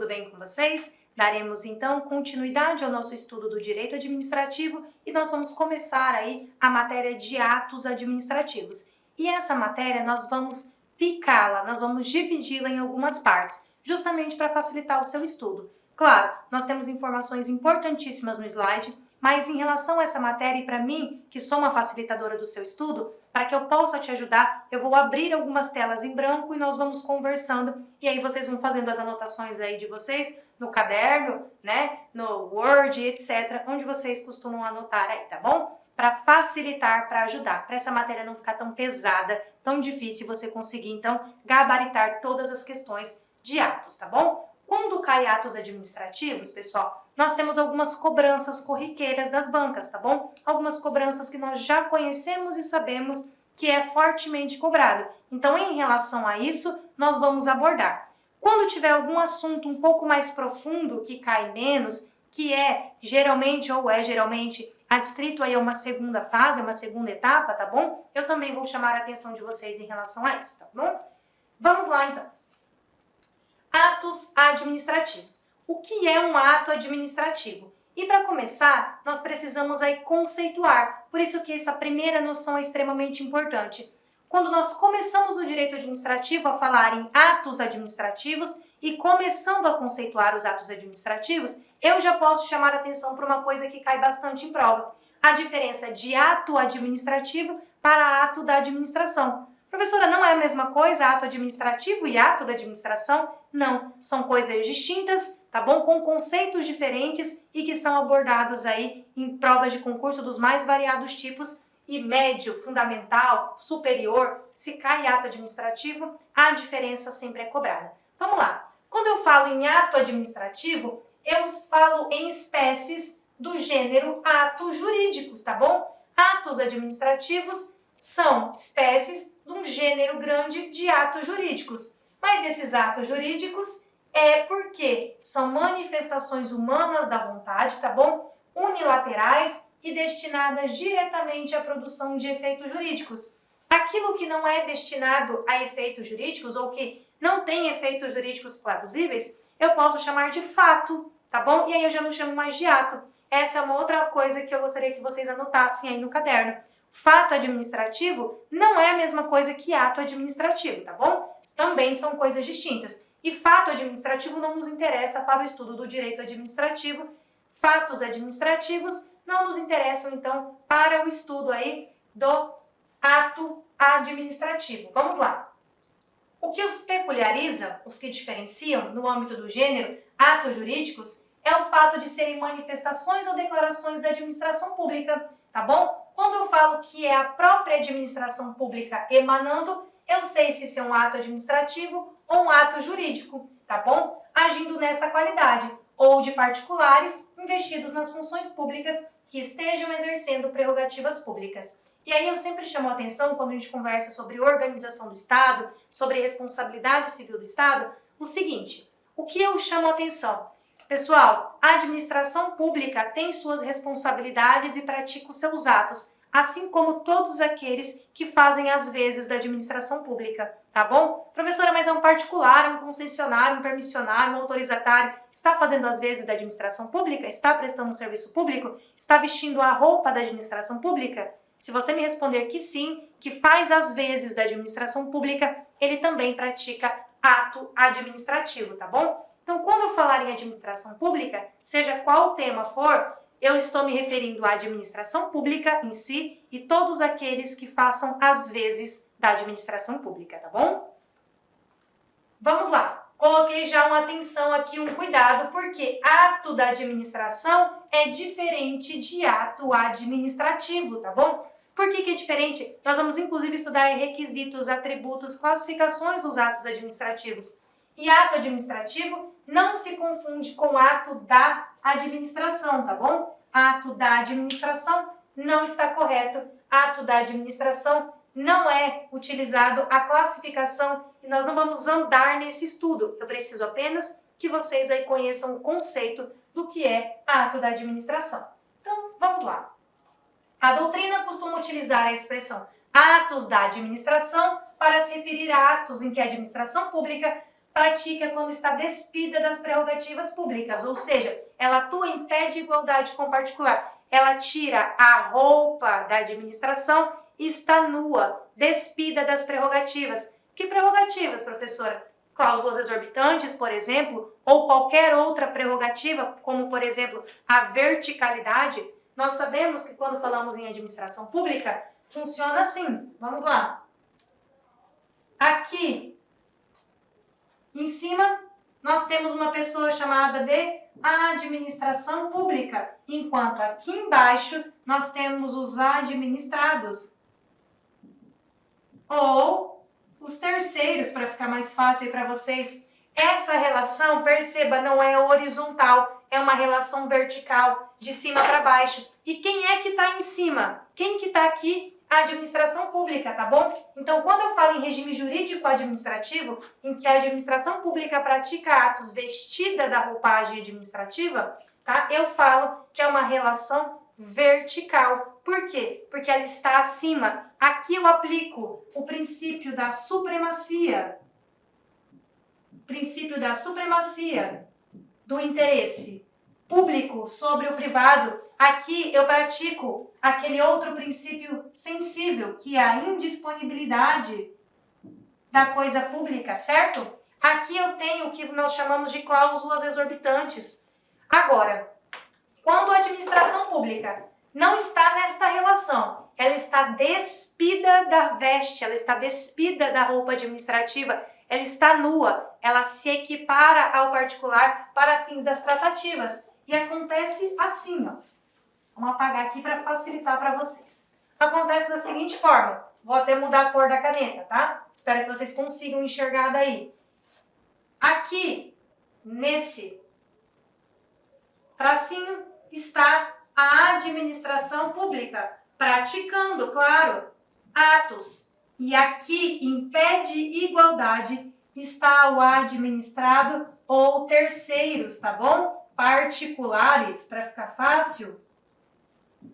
bem com vocês? Daremos então continuidade ao nosso estudo do direito administrativo e nós vamos começar aí a matéria de atos administrativos. E essa matéria nós vamos picá-la, nós vamos dividi-la em algumas partes, justamente para facilitar o seu estudo. Claro, nós temos informações importantíssimas no slide, mas em relação a essa matéria e para mim, que sou uma facilitadora do seu estudo, para que eu possa te ajudar, eu vou abrir algumas telas em branco e nós vamos conversando e aí vocês vão fazendo as anotações aí de vocês no caderno, né, no Word, etc, onde vocês costumam anotar aí, tá bom? Para facilitar, para ajudar, para essa matéria não ficar tão pesada, tão difícil você conseguir então gabaritar todas as questões de atos, tá bom? Quando cai atos administrativos, pessoal, nós temos algumas cobranças corriqueiras das bancas, tá bom? Algumas cobranças que nós já conhecemos e sabemos que é fortemente cobrado. Então, em relação a isso, nós vamos abordar. Quando tiver algum assunto um pouco mais profundo, que cai menos, que é geralmente adstrito aí a uma segunda fase, uma segunda etapa, tá bom? Eu também vou chamar a atenção de vocês em relação a isso, tá bom? Vamos lá, então. Atos administrativos. O que é um ato administrativo? E para começar, nós precisamos aí conceituar. Por isso que essa primeira noção é extremamente importante. Quando nós começamos no direito administrativo a falar em atos administrativos e começando a conceituar os atos administrativos, eu já posso chamar a atenção para uma coisa que cai bastante em prova. A diferença de ato administrativo para ato da administração. Professora, não é a mesma coisa ato administrativo e ato da administração? Não, são coisas distintas, tá bom? Com conceitos diferentes e que são abordados aí em provas de concurso dos mais variados tipos e médio, fundamental, superior. Se cai ato administrativo, a diferença sempre é cobrada. Vamos lá. Quando eu falo em ato administrativo, eu falo em espécies do gênero atos jurídicos, tá bom? Atos administrativos são espécies de um gênero grande de atos jurídicos. Mas esses atos jurídicos é porque são manifestações humanas da vontade, tá bom? Unilaterais e destinadas diretamente à produção de efeitos jurídicos. Aquilo que não é destinado a efeitos jurídicos ou que não tem efeitos jurídicos plausíveis, eu posso chamar de fato, tá bom? E aí eu já não chamo mais de ato. Essa é uma outra coisa que eu gostaria que vocês anotassem aí no caderno. Fato administrativo não é a mesma coisa que ato administrativo, tá bom? Também são coisas distintas. E fato administrativo não nos interessa para o estudo do direito administrativo. Fatos administrativos não nos interessam, então, para o estudo aí do ato administrativo. Vamos lá. O que os peculiariza, os que diferenciam no âmbito do gênero atos jurídicos, é o fato de serem manifestações ou declarações da administração pública, tá bom? Quando eu falo que é a própria administração pública emanando, eu sei se isso é um ato administrativo ou um ato jurídico, tá bom? Agindo nessa qualidade, ou de particulares investidos nas funções públicas que estejam exercendo prerrogativas públicas. E aí eu sempre chamo a atenção, quando a gente conversa sobre organização do Estado, sobre responsabilidade civil do Estado, o seguinte, o que eu chamo a atenção? Pessoal, a administração pública tem suas responsabilidades e pratica os seus atos, assim como todos aqueles que fazem as vezes da administração pública, tá bom? Professora, mas é um particular, é um concessionário, um permissionário, um autorizatário, está fazendo as vezes da administração pública? Está prestando um serviço público? Está vestindo a roupa da administração pública? Se você me responder que sim, que faz as vezes da administração pública, ele também pratica ato administrativo, tá bom? Então, quando eu falar em administração pública, seja qual o tema for, eu estou me referindo à administração pública em si e todos aqueles que façam as vezes da administração pública, tá bom? Vamos lá. Coloquei já uma atenção aqui, um cuidado, porque ato da administração é diferente de ato administrativo, tá bom? Por que é diferente? Nós vamos, inclusive, estudar requisitos, atributos, classificações dos atos administrativos. E ato administrativo não se confunde com ato da administração, tá bom? Ato da administração não está correto. Ato da administração não é utilizado a classificação e nós não vamos andar nesse estudo. Eu preciso apenas que vocês aí conheçam o conceito do que é ato da administração. Então, vamos lá. A doutrina costuma utilizar a expressão atos da administração para se referir a atos em que a administração pública pratica quando está despida das prerrogativas públicas, ou seja, ela atua em pé de igualdade com o particular. Ela tira a roupa da administração e está nua, despida das prerrogativas. Que prerrogativas, professora? Cláusulas exorbitantes, por exemplo, ou qualquer outra prerrogativa, como, por exemplo, a verticalidade. Nós sabemos que quando falamos em administração pública, funciona assim. Vamos lá. Aqui, em cima, nós temos uma pessoa chamada de administração pública, enquanto aqui embaixo nós temos os administrados. Ou os terceiros, para ficar mais fácil aí para vocês. Essa relação, perceba, não é horizontal, é uma relação vertical, de cima para baixo. E quem é que está em cima? Quem que está aqui? A administração pública, tá bom? Então, quando eu falo em regime jurídico administrativo, em que a administração pública pratica atos vestida da roupagem administrativa, tá? Eu falo que é uma relação vertical. Por quê? Porque ela está acima. Aqui eu aplico o princípio da supremacia. Princípio da supremacia do interesse público sobre o privado. Aqui eu pratico aquele outro princípio sensível, que é a indisponibilidade da coisa pública, certo? Aqui eu tenho o que nós chamamos de cláusulas exorbitantes. Agora, quando a administração pública não está nesta relação, ela está despida da veste, ela está despida da roupa administrativa, ela está nua, ela se equipara ao particular para fins das tratativas. E acontece assim, ó. Vamos apagar aqui para facilitar para vocês. Acontece da seguinte forma. Vou até mudar a cor da caneta, tá? Espero que vocês consigam enxergar daí. Aqui, nesse tracinho, está a administração pública, praticando, claro, atos. E aqui, em pé de igualdade, está o administrado ou terceiros, tá bom? Particulares, para ficar fácil.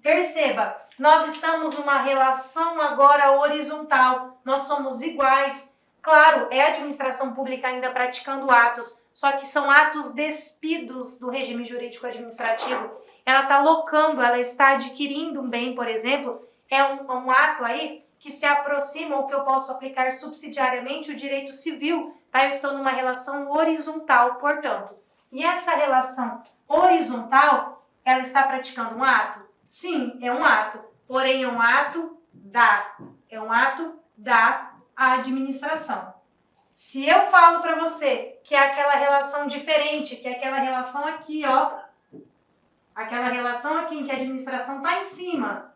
Perceba, nós estamos numa relação agora horizontal, nós somos iguais. Claro, é a administração pública ainda praticando atos, só que são atos despidos do regime jurídico administrativo. Ela está locando, ela está adquirindo um bem, por exemplo, é um ato aí que se aproxima ou que eu posso aplicar subsidiariamente o direito civil, tá? Eu estou numa relação horizontal, portanto. E essa relação horizontal, ela está praticando um ato? Sim, é um ato, porém é um ato da administração. Se eu falo para você que é aquela relação diferente, que é aquela relação aqui, ó, aquela relação aqui em que a administração está em cima,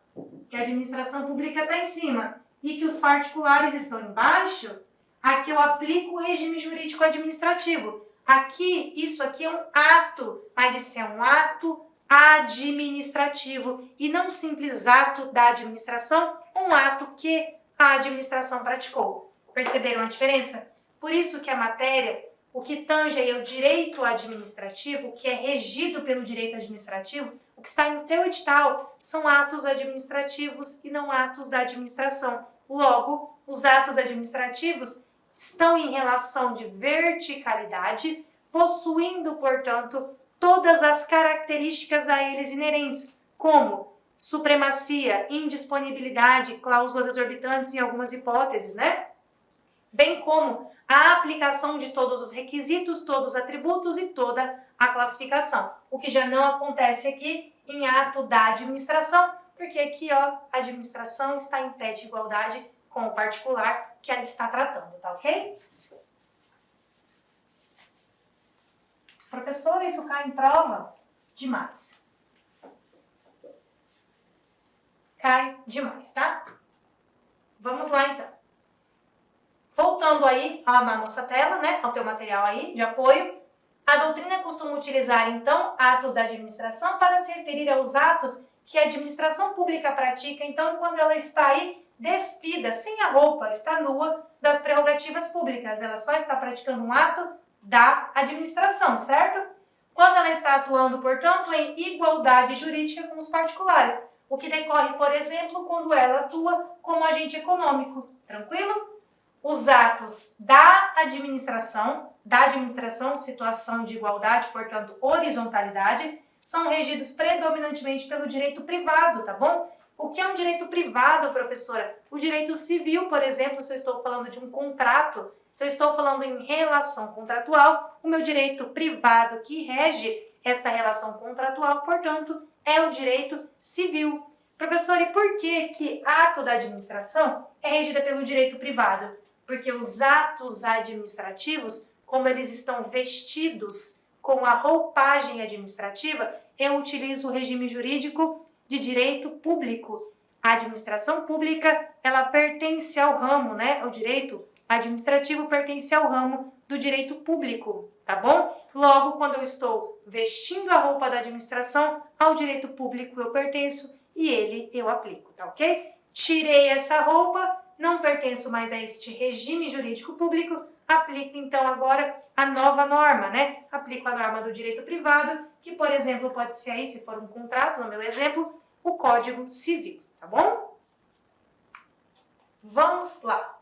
que a administração pública está em cima e que os particulares estão embaixo, aqui eu aplico o regime jurídico administrativo. Aqui, isso aqui é um ato, mas esse é um ato administrativo e não um simples ato da administração, um ato que a administração praticou. Perceberam a diferença? Por isso que a matéria, o que tange aí é o direito administrativo, o que é regido pelo direito administrativo, o que está no teu edital são atos administrativos e não atos da administração. Logo, os atos administrativos estão em relação de verticalidade, possuindo, portanto, todas as características a eles inerentes, como supremacia, indisponibilidade, cláusulas exorbitantes em algumas hipóteses, né? Bem como a aplicação de todos os requisitos, todos os atributos e toda a classificação. O que já não acontece aqui em ato da administração, porque aqui, ó, a administração está em pé de igualdade com o particular que ela está tratando, tá ok? Professora, isso cai em prova? Demais. Cai demais, tá? Vamos lá, então. Voltando aí na nossa tela, né, ao teu material aí de apoio, a doutrina costuma utilizar, então, atos da administração para se referir aos atos que a administração pública pratica, então, quando ela está aí despida, sem a roupa, está nua das prerrogativas públicas. Ela só está praticando um ato da administração, certo? Quando ela está atuando, portanto, em igualdade jurídica com os particulares, o que decorre, por exemplo, quando ela atua como agente econômico. Tranquilo? Os atos da administração da administração, situação de igualdade, portanto, horizontalidade, são regidos predominantemente pelo direito privado, tá bom? O que é um direito privado, professora? O direito civil, por exemplo, se eu estou falando de um contrato, se eu estou falando em relação contratual, o meu direito privado que rege esta relação contratual, portanto, é o direito civil. Professor, e por que ato da administração é regida pelo direito privado? Porque os atos administrativos, como eles estão vestidos com a roupagem administrativa, eu utilizo o regime jurídico de direito público. A administração pública, ela pertence ao ramo, né? O direito administrativo pertence ao ramo do direito público, tá bom? Logo, quando eu estou vestindo a roupa da administração, ao direito público eu pertenço e ele eu aplico, tá ok? Tirei essa roupa, não pertenço mais a este regime jurídico público, aplico então agora a nova norma, né? Aplico a norma do direito privado, que por exemplo pode ser aí, se for um contrato, no meu exemplo, o Código Civil, tá bom? Vamos lá.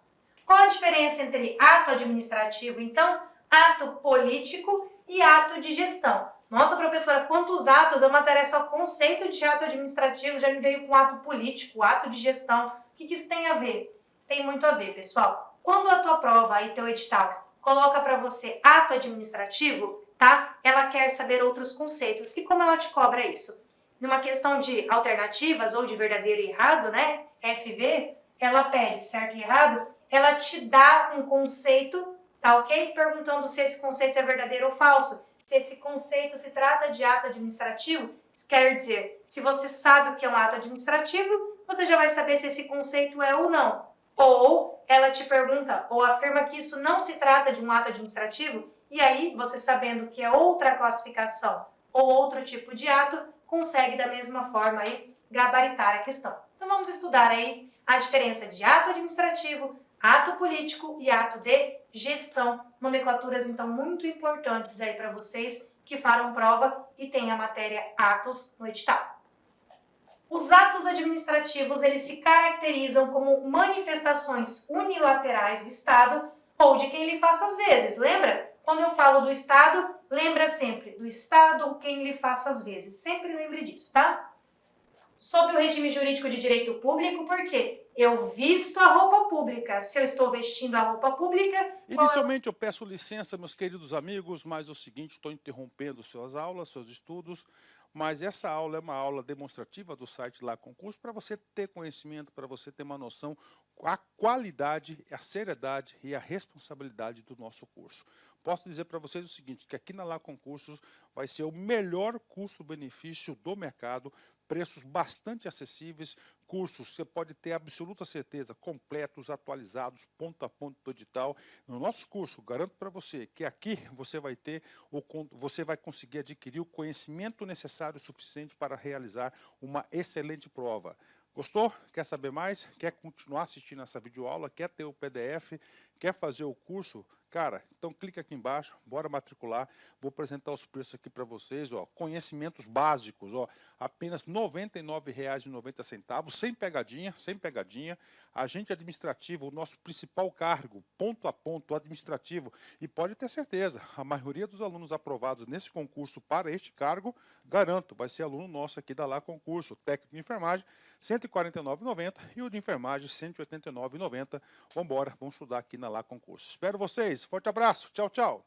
Qual a diferença entre ato administrativo, então, ato político e ato de gestão? Nossa, professora, quantos atos? É uma matéria só conceito de ato administrativo, já me veio com ato político, ato de gestão. O que isso tem a ver? Tem muito a ver, pessoal. Quando a tua prova, aí teu edital, coloca para você ato administrativo, tá? Ela quer saber outros conceitos. E como ela te cobra isso? Numa questão de alternativas ou de verdadeiro e errado, né? FV, ela pede certo e errado, ela te dá um conceito, tá ok? Perguntando se esse conceito é verdadeiro ou falso. Se esse conceito se trata de ato administrativo, isso quer dizer, se você sabe o que é um ato administrativo, você já vai saber se esse conceito é ou não. Ou ela te pergunta, ou afirma que isso não se trata de um ato administrativo, e aí, você sabendo que é outra classificação ou outro tipo de ato, consegue da mesma forma aí gabaritar a questão. Então vamos estudar aí a diferença de ato administrativo, ato político e ato de gestão. Nomenclaturas, então, muito importantes aí para vocês que farão prova e têm a matéria atos no edital. Os atos administrativos, eles se caracterizam como manifestações unilaterais do Estado ou de quem lhe faça as vezes. Lembra? Quando eu falo do Estado, lembra sempre do Estado ou quem lhe faça as vezes. Sempre lembre disso, tá? Sob o regime jurídico de direito público, por quê? Eu visto a roupa pública. Se eu estou vestindo a roupa pública... Inicialmente eu peço licença, meus queridos amigos, mas é o seguinte, estou interrompendo suas aulas, seus estudos, mas essa aula é uma aula demonstrativa do site Lá Concurso para você ter conhecimento, para você ter uma noção a qualidade, a seriedade e a responsabilidade do nosso curso. Posso dizer para vocês o seguinte, que aqui na Lá Concursos vai ser o melhor custo-benefício do mercado, preços bastante acessíveis, cursos você pode ter absoluta certeza, completos, atualizados, ponto a ponto do edital. No nosso curso, garanto para você que aqui você vai conseguir adquirir o conhecimento necessário suficiente para realizar uma excelente prova. Gostou? Quer saber mais? Quer continuar assistindo essa videoaula? Quer ter o PDF? Quer fazer o curso? Cara, então clica aqui embaixo, bora matricular. Vou apresentar os preços aqui para vocês, ó. Conhecimentos básicos, ó, apenas R$ 99,90, sem pegadinha, sem pegadinha. Agente administrativo, o nosso principal cargo, ponto a ponto administrativo. E pode ter certeza, a maioria dos alunos aprovados nesse concurso para este cargo, garanto, vai ser aluno nosso aqui da Lá Concurso, técnico de enfermagem, R$ 149,90 e o de enfermagem, R$ 189,90. Vamos embora, vamos estudar aqui na Lá Concurso. Espero vocês, forte abraço, tchau, tchau.